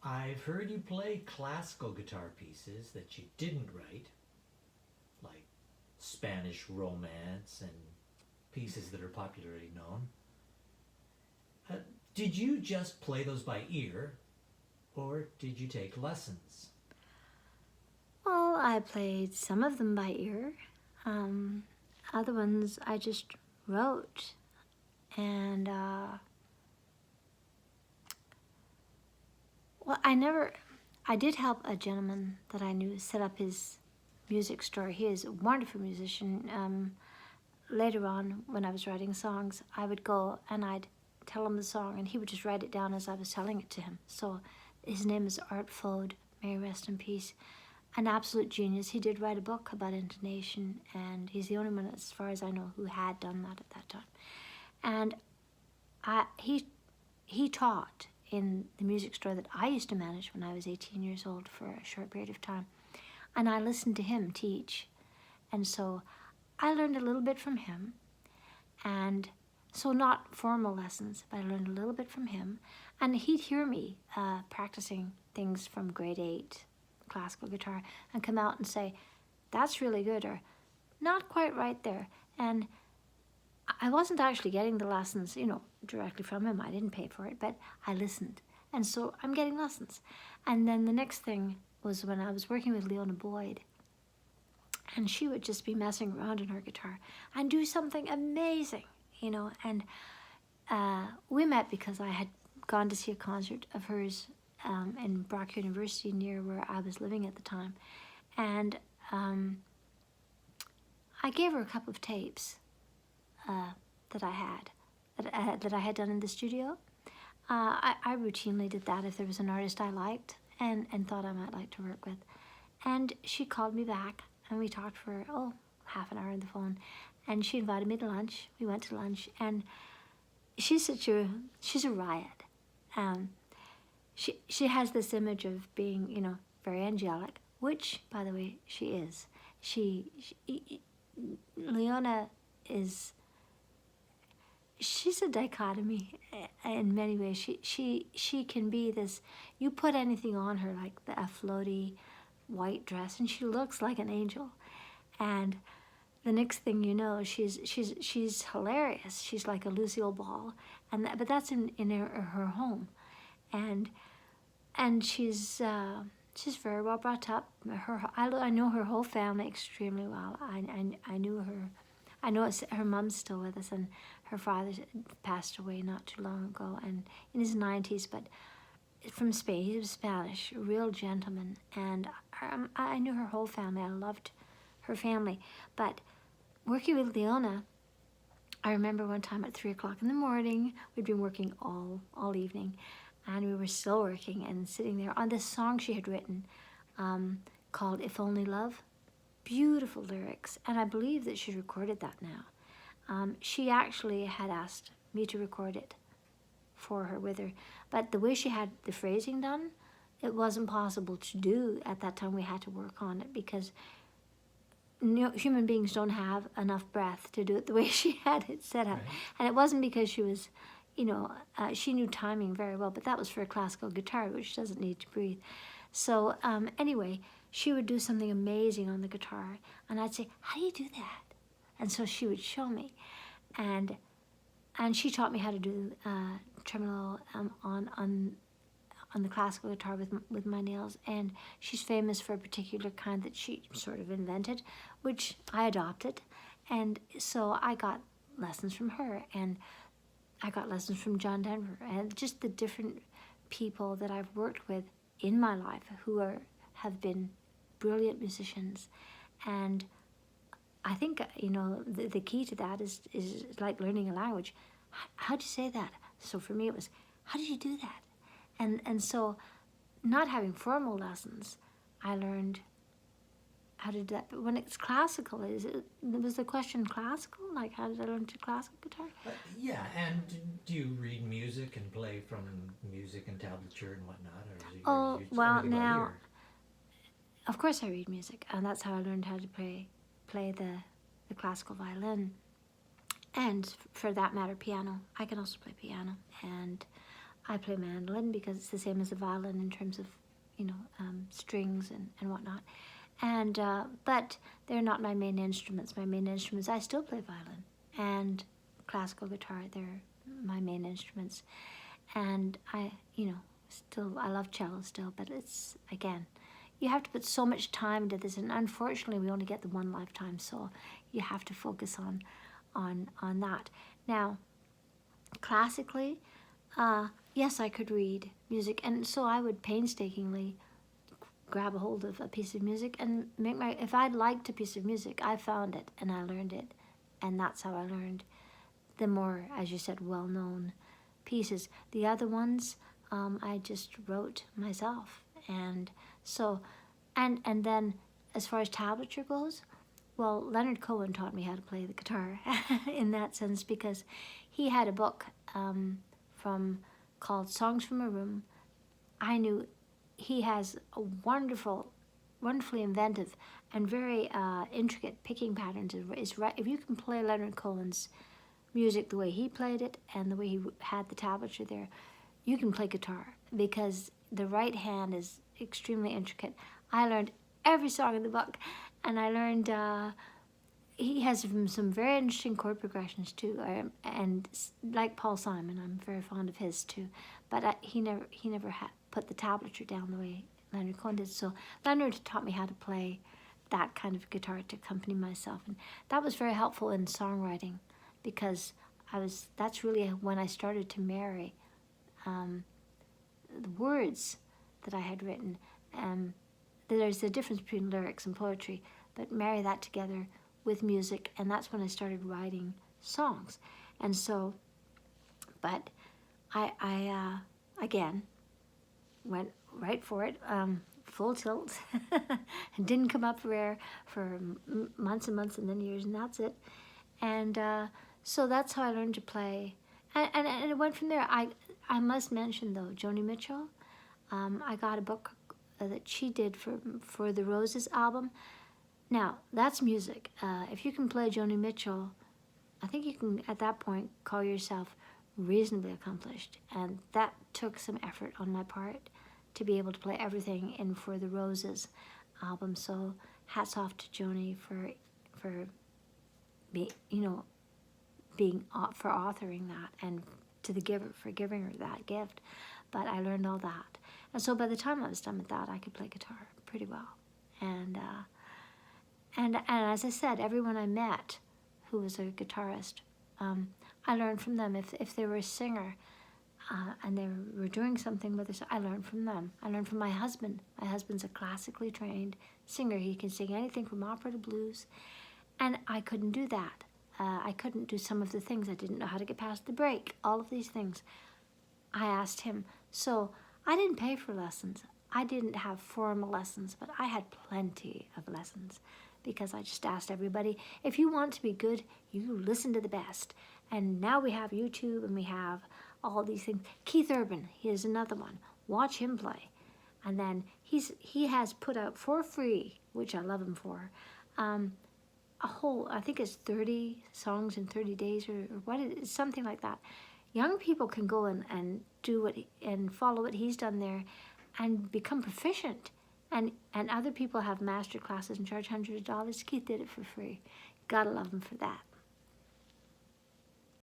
I've heard you play classical guitar pieces that you didn't write, like Spanish Romance and pieces that are popularly known. Uh, did you just play those by ear, or did you take lessons? Well, I played some of them by ear. Um, Other ones I just wrote. And, well, I did help a gentleman that I knew set up his music store. He is a wonderful musician. Later on, when I was writing songs, I would go and I'd tell him the song, and he would just write it down as I was telling it to him. So his name is Art Fode, may he rest in peace. An absolute genius. He did write a book about intonation, and he's the only one, as far as I know, who had done that at that time. And he taught in the music store that I used to manage when I was 18 years old for a short period of time. And I listened to him teach. And so I learned a little bit from him. And so not formal lessons, but I learned a little bit from him. And he'd hear me practicing things from grade 8 classical guitar and come out and say, that's really good, or not quite right there. And I wasn't actually getting the lessons, directly from him. I didn't pay for it, but I listened. And so I'm getting lessons. And then the next thing was when I was working with Leona Boyd, and she would just be messing around in her guitar and do something amazing, and we met because I had gone to see a concert of hers in Brock University, near where I was living at the time. And I gave her a couple of tapes that I had done in the studio. I routinely did that if there was an artist I liked and thought I might like to work with. And she called me back, and we talked for, half an hour on the phone. And she invited me to lunch. We went to lunch, and she's a riot. She has this image of being, very angelic, which, by the way, she is. Leona she's a dichotomy in many ways. She can be this, you put anything on her, like a floaty white dress, and she looks like an angel. And the next thing you know, she's hilarious. She's like a Lucille Ball, but that's in her home, and she's very well brought up. I know her whole family extremely well. I knew her. I know her mom's still with us, and her father passed away not too long ago, and in his 90s, but from Spain. He was Spanish, a real gentleman, and I knew her whole family. I loved her family, but working with Leona, I remember one time at 3 o'clock in the morning, we'd been working all evening, and we were still working and sitting there on this song she had written called If Only Love. Beautiful lyrics, and I believe that she recorded that now. She actually had asked me to record it for her with her, but the way she had the phrasing done, it wasn't possible to do at that time. We had to work on it because human beings don't have enough breath to do it the way she had it set up. Right. And it wasn't because she was, she knew timing very well, but that was for a classical guitar, which doesn't need to breathe. So anyway, she would do something amazing on the guitar, and I'd say, how do you do that? And so she would show me, and she taught me how to do tremolo on the classical guitar with my nails. And she's famous for a particular kind that she sort of invented, which I adopted. And so I got lessons from her, and I got lessons from John Denver, and just the different people that I've worked with in my life who have been brilliant musicians. And I think, the key to that is like learning a language. How do you say that? So for me it was, how did you do that? And so not having formal lessons, I learned how to do that. But when it's classical, was the question classical? Like, how did I learn to classical guitar? Yeah, and do you read music and play from music and tablature and whatnot? Or is it well, everything by now, ear? of course I read music, and that's how I learned how to play the classical violin. And for that matter, piano. I can also play piano. And I play mandolin because it's the same as the violin in terms of, strings and whatnot. And but they're not my main instruments. My main instruments, I still play violin and classical guitar. They're my main instruments. And I love cello still, but it's, again, you have to put so much time into this, and unfortunately we only get the one lifetime, so you have to focus on that. Now, classically, yes, I could read music, and so I would painstakingly grab a hold of a piece of music and if I liked a piece of music, I found it and I learned it, and that's how I learned the more, as you said, well-known pieces. The other ones, I just wrote myself, and so, and then as far as tablature goes, well, Leonard Cohen taught me how to play the guitar in that sense, because he had a book called Songs from a Room. I knew he has a wonderfully inventive and very intricate picking patterns. Is right. If you can play Leonard Cohen's music the way he played it and the way he had the tablature there, you can play guitar, because the right hand is extremely intricate. I learned every song in the book, and I learned he has some very interesting chord progressions too, and like Paul Simon, I'm very fond of his too, but he never put the tablature down the way Leonard Cohen did. So Leonard taught me how to play that kind of guitar to accompany myself, and that was very helpful in songwriting, because that's really when I started to marry the words that I had written. There's a difference between lyrics and poetry, but marry that together with music, and that's when I started writing songs. And so, but I again went right for it, full tilt, and didn't come up for air for months and months and then years, and that's it. And so that's how I learned to play, and it went from there. I must mention though, Joni Mitchell. I got a book that she did for the Roses album. Now, that's music. If you can play Joni Mitchell, I think you can, at that point, call yourself reasonably accomplished. And that took some effort on my part to be able to play everything in For the Roses album. So hats off to Joni for authoring that, and to the giver for giving her that gift. But I learned all that. And so by the time I was done with that, I could play guitar pretty well. And as I said, everyone I met who was a guitarist, I learned from them. If they were a singer and they were doing something with us, I learned from them. I learned from my husband. My husband's a classically trained singer. He can sing anything from opera to blues. And I couldn't do that. I couldn't do some of the things. I didn't know how to get past the break. All of these things. I asked him. So I didn't pay for lessons. I didn't have formal lessons, but I had plenty of lessons, because I just asked everybody, if you want to be good, you listen to the best. And now we have YouTube, and we have all these things. Keith Urban, he is another one. Watch him play. And then he has put out for free, which I love him for, a whole, I think it's 30 songs in 30 days, or what it is, something like that. Young people can go and do and follow what he's done there and become proficient. And other people have master classes and charge hundreds of dollars. Keith did it for free. Gotta love him for that.